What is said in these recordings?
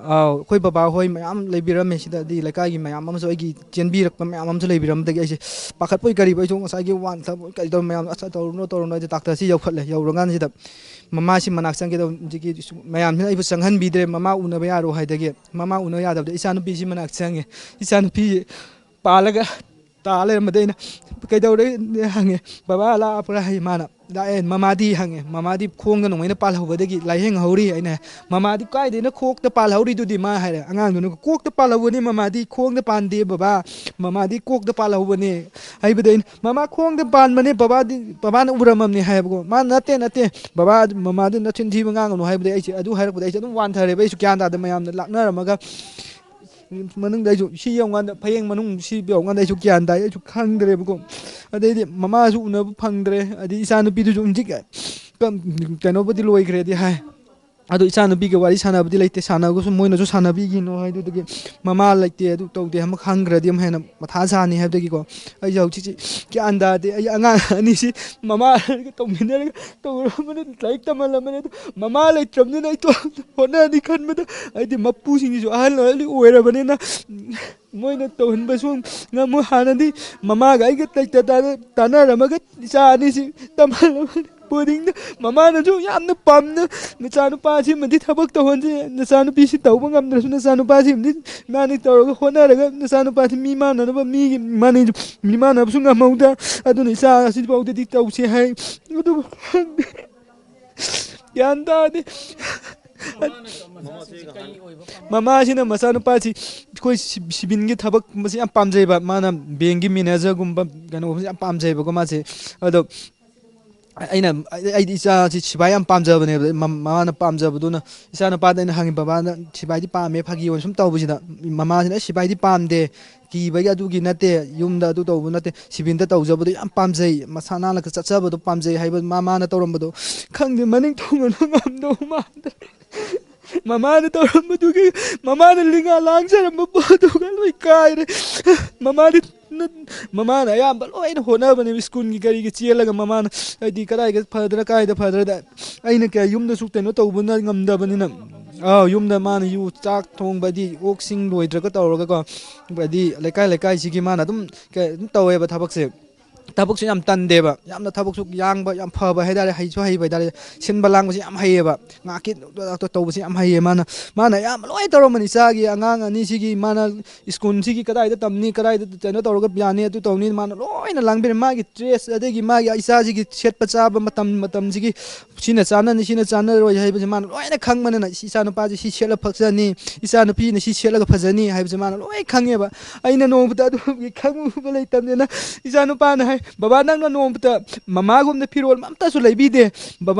ꯑꯩꯈꯣꯏ ꯕꯕꯥ ꯍꯣꯏ ꯃꯌꯥꯝ ꯂꯩꯕꯤꯔꯝꯃꯦ ꯁꯤꯗꯗꯤ ꯂꯩꯀꯥꯏꯒꯤ ꯃꯌꯥꯝ ꯑꯃꯁꯨ ꯑꯩꯒꯤ ꯆꯦꯟꯕꯤꯔꯛꯄ ꯃꯌꯥꯝ ꯑꯃꯁꯨ ꯂꯩꯕꯤꯔꯝꯕꯗꯒꯤ ꯑꯩꯁꯦ ꯄꯥꯈꯠꯄꯣꯏ ꯀꯔꯤꯕꯣꯏ ꯑꯩꯁꯨ ꯉꯁꯥꯏꯒꯤ ꯋꯥꯟ ꯊꯕꯣꯏ ꯀꯔꯤ ꯇꯧꯔ ꯃꯌꯥꯝ ꯑꯁ ꯇꯧꯔꯨꯅꯣ ꯇꯧꯔꯨꯅꯣ ꯑꯩꯁꯦ ꯗꯥꯛꯇꯔꯁꯤ ꯌꯧꯈꯠꯂꯦ ꯌꯧꯔꯀꯥꯟꯁꯤꯗ ꯃꯃꯥꯁꯤ ꯃꯅꯥꯛ ꯆꯪꯒꯦꯗꯧ ꯍꯧꯖꯤꯛꯀꯤ ꯃꯌꯥꯝꯁꯤꯅ ꯑꯩꯕꯨ ꯆꯪꯍꯟꯕꯤꯗ꯭ꯔꯦ ꯃꯃꯥ ꯎꯅꯕ ꯌꯥꯔꯣ ꯍꯥꯏꯗꯒꯤ ꯃꯃꯥ ꯎꯅꯕ ꯌꯥꯗꯕꯗ ꯏꯆꯥꯅꯨꯄꯤꯁꯤ ꯃꯅꯥꯛ ꯆꯪꯉꯦ ꯏꯆꯥꯅꯨꯄꯤ ꯄꯥꯜꯂꯒ ꯇꯥ ꯂꯩꯔꯝꯕꯗꯩ ꯑꯩꯅ ꯀꯩꯗꯧꯔꯦ ꯍꯪꯉꯦ ꯕꯕꯥ ꯂꯥꯛꯄ꯭ꯔꯥ ꯍꯩ ꯃꯥꯅ ꯂꯥꯛꯑꯦ ꯃꯃꯥꯗꯤ ꯍꯪꯉꯦ ꯃꯃꯥꯗꯤ ꯈꯣꯡꯗ ꯅꯣꯡꯃꯩꯅ ꯄꯥꯜꯍꯧꯕꯗꯒꯤ ꯂꯥꯏꯌꯦꯡꯍꯧꯔꯤ ꯑꯩꯅ ꯃꯃꯥꯗꯤ ꯀꯥꯏꯗꯩꯅ ꯀꯣꯛꯇ ꯄꯥꯜꯍꯧꯔꯤꯗꯨꯗꯤ ꯃꯥ ꯍꯥꯏꯔꯦ ꯑꯉꯥꯡꯗꯨꯅ ꯀꯣꯛꯇ ꯄꯥꯜꯍꯧꯕꯅꯤ ꯃꯃꯥꯗꯤ ꯈꯣꯡꯗ ꯄꯥꯟꯗꯦ ꯕꯕꯥ ꯃꯃꯥꯗꯤ ꯀꯣꯛꯇ ꯄꯥꯜꯍꯧꯕꯅꯦ ꯍꯥꯏꯕꯗꯤ ꯑꯩꯅ ꯃꯃꯥ ꯈꯣꯡꯗ ꯄꯥꯟꯕꯅꯦ ꯕꯕꯥꯅ ꯎꯔꯝꯃꯕꯅꯤ ꯍꯥꯏꯕꯀꯣ ꯃꯥ ꯅꯠꯇꯦ ꯕꯕꯥ ꯃꯃꯥꯗꯨ ꯅꯆꯤꯟ ꯊꯤꯕ ꯉꯥꯡꯒꯅꯨ ꯍꯥꯏꯕꯗꯤ ꯑꯩꯁꯦ ꯑꯗꯨ ꯍꯥꯏꯔꯛꯄꯗ ꯑꯩꯁꯦ ꯑꯗꯨꯝ ꯋꯥꯟꯊꯔꯦꯕ ꯑꯩꯁꯨ ꯒ꯭ꯌꯥꯟ ꯇꯥꯗ ꯃꯌꯥꯝꯅ ꯂꯥꯛꯅꯔꯝꯃꯒ ꯃꯅꯨꯡꯗ ꯑꯩꯁꯨ ꯁꯤ ꯌꯧꯀꯥꯟꯗ ꯐꯌꯦꯡ ꯃꯅꯨꯡ ꯁꯤ ꯌꯧꯀꯥꯟꯗ ꯑꯩꯁꯨ ꯒ꯭ꯌꯥꯟ ꯇꯥꯏ ꯑꯩꯁꯨ ꯈꯪꯗ꯭ꯔꯦꯕꯀꯣ ꯑꯗꯩꯗꯤ ꯃꯃꯥꯁꯨ ꯎꯅꯕ ꯐꯪꯗ꯭ꯔꯦ ꯑꯗꯩ ꯏꯆꯥꯅꯨꯄꯤꯗꯨꯁꯨ ꯍꯧꯖꯤꯛ ꯀꯩꯅꯣꯕꯨꯗꯤ ꯂꯣꯏꯈ꯭ꯔꯦꯗꯤ ꯍꯥꯏ ꯑꯗꯣ ꯏꯆꯥꯅꯨꯄꯤꯒ ꯋꯥꯔꯤ ꯁꯥꯟꯅꯕꯗꯤ ꯂꯩꯇꯦ ꯁꯥꯟꯅꯕꯁꯨ ꯃꯣꯏꯅꯁꯨ ꯁꯥꯟꯅꯕꯤꯈꯤꯅꯣ ꯍꯥꯏꯗꯨꯗꯒꯤ ꯃꯃꯥ ꯂꯩꯇꯦ ꯑꯗꯨ ꯇꯧꯗꯦ ꯑꯃ ꯈꯪꯈ꯭ꯔꯗꯤ ꯑꯃꯨꯛ ꯍꯦꯟꯅ ꯃꯊꯥ ꯁꯥꯅꯤ ꯍꯥꯏꯕꯗꯒꯤꯀꯣ ꯑꯩꯁꯦ ꯍꯧꯖꯤꯛꯁꯤ ꯒ꯭ꯌꯥꯟ ꯇꯥꯗꯦ ꯑꯩ ꯑꯉꯥꯡ ꯑꯅꯤꯁꯤ ꯃꯃꯥ ꯇꯧꯃꯤꯟꯅꯔꯒ ꯇꯧꯔꯝꯕꯅꯤ ꯂꯥꯏꯔꯤꯛ ꯇꯝꯍꯜꯂꯝꯕꯅꯤ ꯑꯗꯨ ꯃꯃꯥ ꯂꯩꯇ꯭ꯔꯕꯅꯤꯅ ꯑꯩ ꯍꯣꯠꯅꯅꯤ ꯈꯟꯕꯗ ꯍꯥꯏꯗꯤ ꯃꯄꯨꯁꯤꯡꯁꯤꯁꯨ ꯑꯍꯜ ꯑꯣꯏꯔꯕꯅꯤꯅ ꯃꯣꯏꯅ ꯇꯧꯍꯟꯕꯁꯨ ꯉꯝꯃꯣꯏ ꯍꯥꯟꯅꯗꯤ ꯃꯃꯥꯒ ꯑꯩꯒ ꯇꯥꯟꯅꯔꯝꯃꯒ ꯏꯆꯥ ꯑꯅꯤꯁꯤ ꯇꯝꯍꯜꯂꯕꯅꯤ ꯕꯣꯔꯗꯤꯡꯗ ꯃꯃꯥꯅꯁꯨ ꯌꯥꯝꯅ ꯄꯥꯝꯅ ꯅꯆꯥꯅꯨꯄꯥꯁꯤꯃꯗꯤ ꯊꯕꯛ ꯇꯧꯍꯟꯁꯤ ꯅꯆꯥꯅꯨꯄꯤꯁꯤ ꯇꯧꯕ ꯉꯝꯗ꯭ꯔꯁꯨ ꯅꯆꯥꯅꯨꯄꯥꯁꯤꯃꯗꯤ ꯃꯥꯅꯤ ꯇꯧꯔꯒ ꯍꯣꯠꯅꯔꯒ ꯅꯆꯥꯅꯨꯄꯥꯁꯤ ꯃꯤ ꯃꯥꯟꯅꯅꯕ ꯃꯤꯒꯤ ꯃꯤ ꯃꯥꯟꯅꯕꯁꯨ ꯉꯝꯍꯧꯗ ꯑꯗꯨꯅ ꯏꯆꯥ ꯑꯁꯤꯐꯥꯎꯗꯗꯤ ꯇꯧꯁꯤ ꯍꯥꯏ ꯑꯗꯨꯕꯨ ꯈꯪꯗꯦ ꯒ꯭ꯌꯥꯟ ꯇꯥꯗꯦ ꯃꯃꯥꯁꯤꯅ ꯃꯆꯥꯅꯨꯄꯥꯁꯤ ꯑꯩꯈꯣꯏ ꯁꯤꯚꯤꯜꯒꯤ ꯊꯕꯛꯀꯨꯝꯕꯁꯤ ꯌꯥꯝ ꯄꯥꯝꯖꯩꯕ ꯃꯥꯅ ꯕꯦꯡꯒꯤ ꯃꯦꯅꯦꯖꯔꯒꯨꯝꯕ ꯀꯩꯅꯣꯒꯨꯝꯕꯁꯦ ꯌꯥꯝ ꯄꯥꯝꯖꯩꯕꯀꯣ ꯃꯥꯁꯦ ꯑꯗꯣ ꯑꯩꯗꯤ ꯏꯆꯥꯁꯤ ꯁꯤꯐꯥꯏ ꯌꯥꯝ ꯄꯥꯝꯖꯕꯅꯦꯕ ꯃꯃꯥꯅ ꯄꯥꯝꯖꯕꯗꯨꯅ ꯏꯆꯥ ꯅꯨꯄꯥꯗ ꯑꯩꯅ ꯍꯪꯉꯤ ꯕꯕꯥꯅ ꯁꯤꯐꯥꯏꯗꯤ ꯄꯥꯝꯃꯦ ꯐꯥꯒꯤ ꯑꯣꯏꯅ ꯁꯨꯝ ꯇꯧꯕꯁꯤꯗ ꯃꯃꯥꯁꯤꯅ ꯁꯤꯐꯥꯏꯗꯤ ꯄꯥꯝꯗꯦ ꯀꯤꯕꯒꯤ ꯑꯗꯨꯒꯤ ꯅꯠꯇꯦ ꯌꯨꯝꯗ ꯑꯗꯨ ꯇꯧꯕ ꯅꯠꯇꯦ ꯁꯤꯚꯤꯜꯗ ꯇꯧꯖꯕꯗꯣ ꯌꯥꯝ ꯄꯥꯝꯖꯩ ꯃꯁꯥ ꯅꯥꯜꯂꯒ ꯆꯠꯆꯕꯗꯣ ꯄꯥꯝꯖꯩ ꯍꯥꯏꯕ ꯃꯥꯅ ꯇꯧꯔꯝꯕꯗꯣ ꯈꯪꯗꯦ ꯃꯅꯤꯡ ꯊꯨꯡꯒꯅꯨ ꯉꯝꯗꯧ ꯃꯥꯟꯗ꯭ꯔꯦ ꯃꯃꯥꯅ ꯇꯧꯔꯝꯕꯗꯨꯒꯤ ꯃꯃꯥꯅ ꯂꯤꯡꯉꯥ ꯂꯥꯡꯖꯔꯝꯕ ꯄꯣꯠꯇꯨꯒ ꯂꯣꯏ ꯀꯥꯏꯔꯦ ꯃꯃꯥꯅ ꯑꯌꯥꯝꯕ ꯂꯣꯏꯅ ꯍꯣꯠꯅꯕꯅꯦꯕ ꯁ꯭ꯀꯨꯜꯒꯤ ꯀꯔꯤꯒꯤ ꯆꯦꯜꯂꯒ ꯃꯃꯥꯅ ꯍꯥꯏꯗꯤ ꯀꯗꯥꯏꯗ ꯐꯗ꯭ꯔꯥ ꯀꯥꯏꯗ ꯐꯗ꯭ꯔꯗ ꯑꯩꯅ ꯀꯌꯥ ꯌꯨꯝꯗꯁꯨ ꯀꯩꯅꯣ ꯇꯧꯕꯅ ꯉꯝꯗꯕꯅꯤꯅ ꯌꯨꯝꯗ ꯃꯥꯅ ꯆꯥꯛ ꯊꯣꯡꯕꯗꯤ ꯑꯣꯛꯁꯤꯡ ꯂꯣꯏꯗ꯭ꯔꯒ ꯇꯧꯔꯒꯀꯣ ꯍꯥꯏꯗꯤ ꯂꯩꯀꯥꯏ ꯂꯩꯀꯥꯏꯁꯤꯒꯤ ꯃꯥꯅ ꯑꯗꯨꯝ ꯇꯧꯋꯦꯕ ꯊꯕꯛꯁꯦ ꯊꯕꯛꯁꯨ ꯌꯥꯝ ꯇꯟꯗꯦꯕ ꯌꯥꯝꯅ ꯊꯕꯛꯁꯨ ꯌꯥꯡꯕ ꯌꯥꯝ ꯐꯕ ꯍꯥꯏꯇꯥꯔꯦ ꯍꯩꯁꯨ ꯍꯩꯕ ꯍꯥꯏꯇꯥꯔꯦ ꯁꯤꯟꯕ ꯂꯥꯡꯕꯁꯤ ꯌꯥꯝ ꯍꯩꯌꯦꯕ ꯉꯥꯛꯀꯤ ꯇꯧꯕꯁꯤ ꯌꯥꯝ ꯍꯩꯌꯦ ꯃꯥꯅ ꯑꯌꯥꯝꯕ ꯂꯣꯏ ꯇꯧꯔꯝꯕꯅꯤ ꯏꯆꯥꯒꯤ ꯑꯉꯥꯡ ꯑꯅꯤꯁꯤꯒꯤ ꯃꯥꯅ ꯁ꯭ꯀꯨꯜꯁꯤꯒꯤ ꯀꯗꯥꯏꯗ ꯇꯝꯅꯤ ꯀꯗꯥꯏꯗ ꯀꯩꯅꯣ ꯇꯧꯔꯒ ꯌꯥꯅꯤ ꯑꯗꯨ ꯇꯧꯅꯤ ꯃꯥꯅ ꯂꯣꯏꯅ ꯂꯥꯡꯕꯤꯔꯦ ꯃꯥꯒꯤ ꯗ꯭ꯔꯦꯁ ꯑꯗꯒꯤ ꯃꯥꯒꯤ ꯏꯆꯥꯁꯤꯒꯤ ꯁꯦꯠꯄ ꯆꯥꯕ ꯃꯇꯝꯁꯤꯒꯤ ꯁꯤꯅ ꯆꯥꯅꯅꯤ ꯁꯤꯅ ꯆꯥꯅꯔꯣꯏ ꯍꯥꯏꯕꯁꯦ ꯃꯥꯅ ꯂꯣꯏꯅ ꯈꯪꯕꯅꯤꯅ ꯏꯆꯥ ꯅꯨꯄꯥꯁꯤ ꯁꯤ ꯁꯦꯠꯂ ꯐꯖꯅꯤ ꯏꯆꯥ ꯅꯨꯄꯤꯅ ꯁꯤ ꯁꯦꯠꯂꯒ ꯐꯖꯅꯤ ꯍꯥꯏꯕꯁꯦ ꯃꯥꯅ ꯂꯣꯏ ꯈꯪꯉꯦꯕ ꯑꯩꯅ ꯅꯣꯡꯃꯇ ꯑꯗꯨꯒꯤ ꯈꯪꯉꯨꯕ ꯂꯩꯇꯕꯅꯤꯅ ꯏꯆꯥ ꯅꯨꯄꯥꯅ ꯍꯥꯏ ꯕꯕꯥ ꯅꯪꯅ ꯅꯣꯡꯃꯇ ꯃꯃꯥꯒꯨꯝꯅ ꯐꯤꯔꯣꯜ ꯑꯝꯇꯁꯨ ꯂꯩꯕꯤꯗꯦ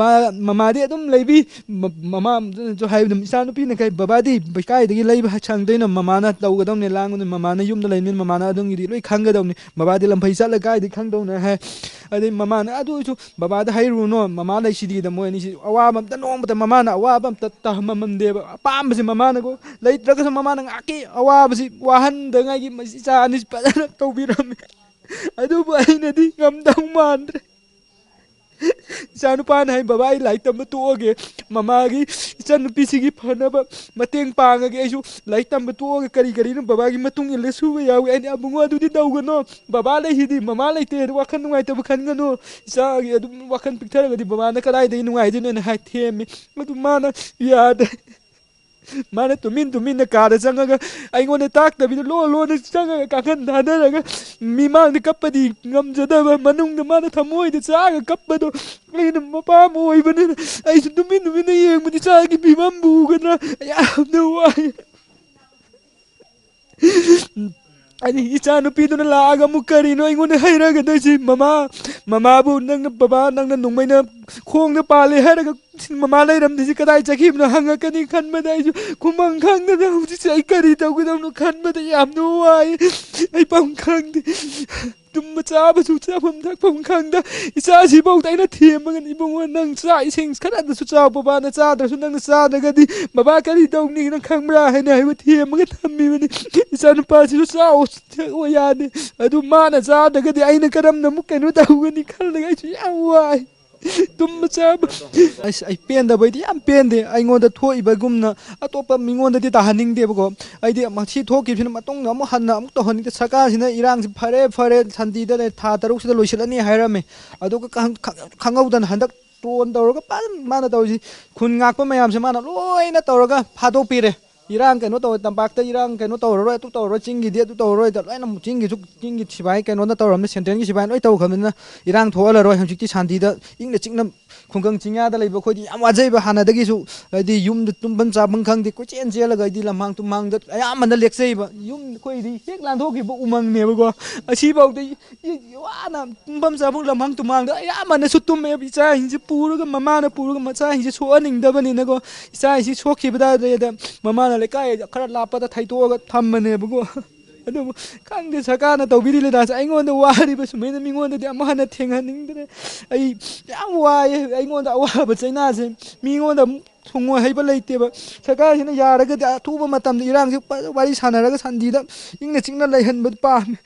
ꯃꯃꯥꯗꯤ ꯑꯗꯨꯝ ꯂꯩꯕꯤ ꯃꯃꯥꯁꯨ ꯍꯥꯏꯕꯗ ꯏꯆꯥ ꯅꯨꯄꯤꯅ ꯀꯩ ꯕꯕꯥꯗꯤ ꯀꯥꯏꯗꯒꯤ ꯂꯩꯕ ꯁꯪꯗꯣꯏꯅꯣ ꯃꯃꯥꯅ ꯇꯧꯒꯗꯧꯅꯤ ꯂꯥꯡꯒꯗꯧꯅꯤ ꯃꯃꯥꯅ ꯌꯨꯝꯗ ꯂꯩꯕꯅꯤꯅ ꯃꯃꯥꯅ ꯑꯗꯨꯝꯒꯤꯗꯤ ꯂꯣꯏ ꯈꯪꯒꯗꯧꯅꯤ ꯕꯕꯥꯗꯤ ꯂꯝꯐꯩ ꯆꯠꯂ ꯀꯥꯏꯗꯤ ꯈꯪꯗꯧꯅ ꯍꯥꯏ ꯑꯗꯩ ꯃꯃꯥꯅ ꯑꯗꯨ ꯑꯣꯏꯁꯨ ꯕꯕꯥꯗ ꯍꯩꯔꯨꯅꯣ ꯃꯃꯥ ꯂꯩꯁꯤꯗꯤꯗ ꯃꯣꯏ ꯑꯅꯤꯁꯤ ꯑꯋꯥꯕ ꯑꯝꯇ ꯅꯣꯡꯃꯇ ꯃꯃꯥꯅ ꯑꯋꯥꯕ ꯑꯝꯇ ꯇꯝꯃꯝꯗꯦꯕ ꯑꯄꯥꯝꯕꯁꯤ ꯃꯃꯥꯅꯀꯣ ꯂꯩꯇ꯭ꯔꯒꯁꯨ ꯃꯃꯥꯅ ꯉꯥꯏꯍꯥꯛꯀꯤ ꯑꯋꯥꯕꯁꯤ ꯋꯥꯍꯟꯗꯉꯥꯏꯒꯤ ꯏꯆꯥ ꯑꯅꯤꯁꯤ ꯐꯖꯅ ꯇꯧꯕꯤꯔꯝꯃꯤ ꯑꯗꯨꯕꯨ ꯑꯩꯅꯗꯤ ꯉꯝꯗꯧ ꯃꯥꯟꯗ꯭ꯔꯦ ꯏꯆꯥ ꯅꯨꯄꯥꯅ ꯍꯥꯏ ꯕꯕꯥ ꯑꯩ ꯂꯥꯏꯔꯤꯛ ꯇꯝꯕ ꯇꯣꯛꯑꯒꯦ ꯃꯃꯥꯒꯤ ꯏꯆꯟꯅꯨꯄꯤꯁꯤꯒꯤ ꯐꯅꯕ ꯃꯇꯦꯡ ꯄꯥꯡꯉꯒꯦ ꯑꯩꯁꯨ ꯂꯥꯏꯔꯤꯛ ꯇꯝꯕ ꯇꯣꯛꯑꯒ ꯀꯔꯤꯅꯣ ꯕꯕꯥꯒꯤ ꯃꯇꯨꯡ ꯏꯜꯂ ꯁꯨꯕ ꯌꯥꯎꯏ ꯑꯩꯅ ꯑꯕꯨꯡꯉꯣ ꯑꯗꯨꯗꯤ ꯇꯧꯒꯅꯣ ꯕꯕꯥ ꯂꯩꯁꯤꯗꯤ ꯃꯃꯥ ꯂꯩꯇꯦ ꯋꯥꯈꯜ ꯅꯨꯡꯉꯥꯏꯇꯕ ꯈꯟꯒꯅꯨ ꯏꯆꯥꯒꯤ ꯑꯗꯨꯝ ꯋꯥꯈꯜ ꯄꯤꯛꯊꯔꯒꯗꯤ ꯕꯕꯥꯅ ꯀꯗꯥꯏꯗꯒꯤ ꯅꯨꯡꯉꯥꯏꯗꯣꯏꯅꯣꯅ ꯍꯥꯏ ꯊꯦꯝꯃꯤ ꯑꯗꯨ ꯃꯥꯅ ꯌꯥꯗꯦ ꯃꯥꯅ ꯇꯨꯃꯤꯟꯅ ꯀꯥꯗ ꯆꯪꯉꯒ ꯑꯩꯉꯣꯟꯗ ꯇꯥꯛꯇꯕꯤꯗ ꯂꯣꯟꯅ ꯆꯪꯉꯒ ꯀꯥꯈꯟ ꯊꯥꯗꯔꯒ ꯃꯤꯃꯥꯡꯗ ꯀꯞꯄꯗꯤ ꯉꯝꯖꯗꯕ ꯃꯅꯨꯡꯗ ꯃꯥꯅ ꯊꯃꯣꯏꯗ ꯆꯥꯛꯑꯒ ꯀꯞꯄꯗꯣ ꯑꯩꯅ ꯃꯄꯥ ꯑꯃ ꯑꯣꯏꯕꯅꯤꯅ ꯑꯩꯁꯨ ꯇꯨꯃꯤꯟꯅ ꯌꯦꯡꯕꯗꯤ ꯏꯆꯥꯒꯤ ꯐꯤꯕꯝꯕꯨ ꯎꯒꯗ꯭ꯔꯥ ꯌꯥꯝꯅ ꯋꯥꯏ ꯑꯩꯗꯤ ꯏꯆꯥ ꯅꯨꯄꯤꯗꯨꯅ ꯂꯥꯛꯑꯒ ꯑꯃꯨꯛ ꯀꯔꯤꯅꯣ ꯑꯩꯉꯣꯟꯗ ꯍꯩꯔꯛꯒꯗꯣꯏꯁꯤ ꯃꯃꯥꯕꯨ ꯅꯪꯅ ꯕꯕꯥ ꯅꯪꯅ ꯅꯣꯡꯃꯩꯅ ꯈꯣꯡꯗ ꯄꯥꯜꯂꯦ ꯍꯥꯏꯔꯒ ꯃꯃꯥ ꯂꯩꯔꯝꯗ꯭ꯔꯤꯁꯤ ꯀꯗꯥꯏ ꯆꯠꯈꯤꯕꯅꯣ ꯍꯪꯉꯛꯀꯅꯤ ꯈꯟꯕꯗ ꯑꯩꯁꯨ ꯈꯨꯃꯪ ꯈꯪꯗꯅ ꯍꯧꯖꯤꯛꯁꯦ ꯑꯩ ꯀꯔꯤ ꯇꯧꯒꯗꯕꯅꯣ ꯈꯟꯕꯗ ꯌꯥꯝꯅ ꯋꯥꯏ ꯑꯩ ꯄꯥꯎ ꯈꯪꯗꯦ ꯇꯨꯝꯕ ꯆꯥꯕꯁꯨ ꯆꯥꯐꯝ ꯊꯛꯐꯝ ꯈꯪꯗ ꯏꯆꯥꯁꯤꯐꯧꯗ ꯑꯩꯅ ꯊꯦꯝꯃꯒꯅꯤ ꯏꯕꯨꯡꯉꯣ ꯅꯪ ꯆꯥꯛ ꯏꯁꯤꯡ ꯈꯔꯗꯁꯨ ꯆꯥꯎ ꯕꯕꯥꯅ ꯆꯥꯗ꯭ꯔꯁꯨ ꯅꯪꯅ ꯆꯥꯗ꯭ꯔꯒꯗꯤ ꯕꯕꯥ ꯀꯔꯤ ꯇꯧꯅꯤ ꯅꯪ ꯈꯪꯕ꯭ꯔꯥ ꯍꯥꯏꯅ ꯍꯥꯏꯕ ꯊꯦꯝꯃꯒ ꯊꯝꯃꯤꯕꯅꯤ ꯏꯆꯥ ꯅꯨꯄꯥꯁꯤꯁꯨ ꯆꯥꯎ ꯊꯛꯑꯣ ꯌꯥꯗꯦ ꯑꯗꯨ ꯃꯥꯅ ꯆꯥꯗ꯭ꯔꯒꯗꯤ ꯑꯩꯅ ꯀꯔꯝꯅ ꯑꯃꯨꯛ ꯀꯩꯅꯣ ꯇꯧꯒꯅꯤ ꯈꯜꯂꯒ ꯑꯩꯁꯨ ꯌꯥꯝ ꯋꯥꯏ ꯇꯨꯝꯕ ꯆꯥꯕ ꯑꯁ ꯑꯩ ꯄꯦꯟꯗꯕꯩꯗꯤ ꯌꯥꯝ ꯄꯦꯟꯗꯦ ꯑꯩꯉꯣꯟꯗ ꯊꯣꯛꯏꯕꯒꯨꯝꯅ ꯑꯇꯣꯞꯄ ꯃꯤꯉꯣꯟꯗꯗꯤ ꯇꯥꯍꯟꯅꯤꯡꯗꯦꯕꯀꯣ ꯑꯩꯗꯤ ꯁꯤ ꯊꯣꯛꯈꯤꯕꯁꯤꯅ ꯃꯇꯨꯡꯗ ꯑꯃꯨꯛ ꯍꯟꯅ ꯑꯃꯨꯛ ꯇꯧꯍꯟꯅꯤꯡꯗꯦ ꯁꯔꯀꯥꯔꯁꯤꯅ ꯏꯔꯥꯡꯁꯤ ꯐꯔꯦ ꯁꯟꯗꯤꯗ ꯊꯥ 6 ꯂꯣꯏꯁꯤꯜꯂꯅꯤ ꯍꯥꯏꯔꯝꯃꯦ ꯑꯗꯨꯒ ꯈꯪꯍꯧꯗꯅ ꯍꯟꯗꯛ ꯇ꯭ꯔꯣꯟ ꯇꯧꯔꯒ ꯃꯥꯅ ꯇꯧꯔꯤꯁꯤ ꯈꯨꯟ ꯉꯥꯛꯄ ꯃꯌꯥꯝꯁꯦ ꯃꯥꯅ ꯂꯣꯏꯅ ꯇꯧꯔꯒ ꯐꯥꯗꯣꯛꯄꯤꯔꯦ ꯏꯔꯥꯡ ꯀꯩꯅꯣ ꯇꯧꯋꯦ ꯇꯝꯄꯥꯛꯇ ꯏꯔꯥꯡ ꯀꯩꯅꯣ ꯇꯧꯔꯔꯣꯏ ꯑꯗꯨ ꯇꯧꯔꯔꯣꯏ ꯆꯤꯡꯒꯤꯗꯤ ꯑꯗꯨ ꯇꯧꯔꯔꯣꯏꯗ ꯂꯣꯏꯅ ꯆꯤꯡꯒꯤ ꯁꯤꯐꯥꯏ ꯀꯩꯅꯣꯅ ꯇꯧꯔꯝꯅꯤ ꯁꯦꯟꯇ꯭ꯔꯦꯜꯒꯤ ꯁꯤꯐꯥꯏ ꯂꯣꯏ ꯇꯧꯈ꯭ꯔꯕꯅꯤꯅ ꯏꯔꯥꯡ ꯊꯣꯛꯍꯜꯂꯔꯣꯏ ꯍꯧꯖꯤꯛꯇꯤ ꯁꯥꯟꯇꯤꯗ ꯏꯪꯅ ꯆꯤꯛꯅ ꯈꯨꯡꯒꯪ ꯆꯤꯡꯌꯥꯗ ꯂꯩꯕ ꯑꯩꯈꯣꯏꯗꯤ ꯌꯥꯝ ꯋꯥꯖꯩꯕ ꯍꯥꯟꯅꯗꯒꯤꯁꯨ ꯍꯥꯏꯗꯤ ꯌꯨꯝꯗ ꯇꯨꯝꯐꯝ ꯆꯥꯐꯝ ꯈꯪꯗꯦ ꯀꯣꯏꯆꯦꯟ ꯆꯦꯜꯂꯒ ꯑꯩꯗꯤ ꯂꯝꯍꯥꯡ ꯇꯨꯝꯍꯥꯡꯗ ꯑꯌꯥꯝꯕꯅ ꯂꯦꯛꯆꯩꯕ ꯌꯨꯝ ꯑꯩꯈꯣꯏꯗꯤ ꯍꯦꯛ ꯂꯥꯟꯊꯣꯛꯈꯤꯕ ꯎꯃꯪꯅꯦꯕꯀꯣ ꯑꯁꯤꯐꯥꯎꯗ ꯋꯥꯅ ꯇꯨꯝꯐꯝ ꯆꯥꯐꯝ ꯂꯝꯍꯥꯡ ꯇꯨꯝꯍꯥꯡꯗ ꯑꯌꯥꯝꯕꯅꯁꯨ ꯇꯨꯝꯃꯦꯕ ꯏꯆꯥꯁꯤꯡꯁꯤ ꯄꯨꯔꯒ ꯃꯃꯥꯅ ꯄꯨꯔꯒ ꯃꯆꯥꯁꯤꯡꯁꯤ ꯁꯣꯛꯍꯟꯅꯤꯡꯗꯕꯅꯤꯅꯀꯣ ꯏꯆꯥꯁꯤ ꯁꯣꯛꯈꯤꯕꯗ ꯃꯃꯥꯅ ꯂꯩꯀꯥꯏ ꯈꯔ ꯂꯥꯞꯄꯗ ꯊꯩꯗꯣꯛꯑꯒ ꯊꯝꯕꯅꯦꯕꯀꯣ ꯑꯗꯨꯕꯨ ꯈꯪꯗꯦ ꯁꯔꯀꯥꯔꯅ ꯇꯧꯕꯤꯔꯤ ꯂꯤꯂꯥꯁꯦ ꯑꯩꯉꯣꯟꯗ ꯋꯥꯔꯤꯕ ꯁꯨꯃꯥꯏꯅ ꯃꯤꯉꯣꯟꯗꯗꯤ ꯑꯃꯨꯛ ꯍꯟꯅ ꯊꯦꯡꯍꯟꯅꯤꯡꯗ꯭ꯔꯦ ꯑꯩ ꯌꯥꯝ ꯋꯥꯏꯑꯦ ꯑꯩꯉꯣꯟꯗ ꯑꯋꯥꯕ ꯆꯩꯅꯥꯁꯦ ꯃꯤꯉꯣꯟꯗ ꯑꯃꯨꯛ ꯊꯨꯡꯉꯣꯏ ꯍꯩꯕ ꯂꯩꯇꯦꯕ ꯁꯔꯀꯥꯔꯁꯤꯅ ꯌꯥꯔꯒꯗꯤ ꯑꯊꯨꯕ ꯃꯇꯝꯗ ꯏꯔꯥꯡꯁꯤ ꯋꯥꯔꯤ ꯁꯥꯟꯅꯔꯒ ꯁꯟꯗꯤꯗ ꯏꯪꯅ ꯆꯤꯛꯅ ꯂꯩꯍꯟꯕ ꯄꯥꯝꯃꯤ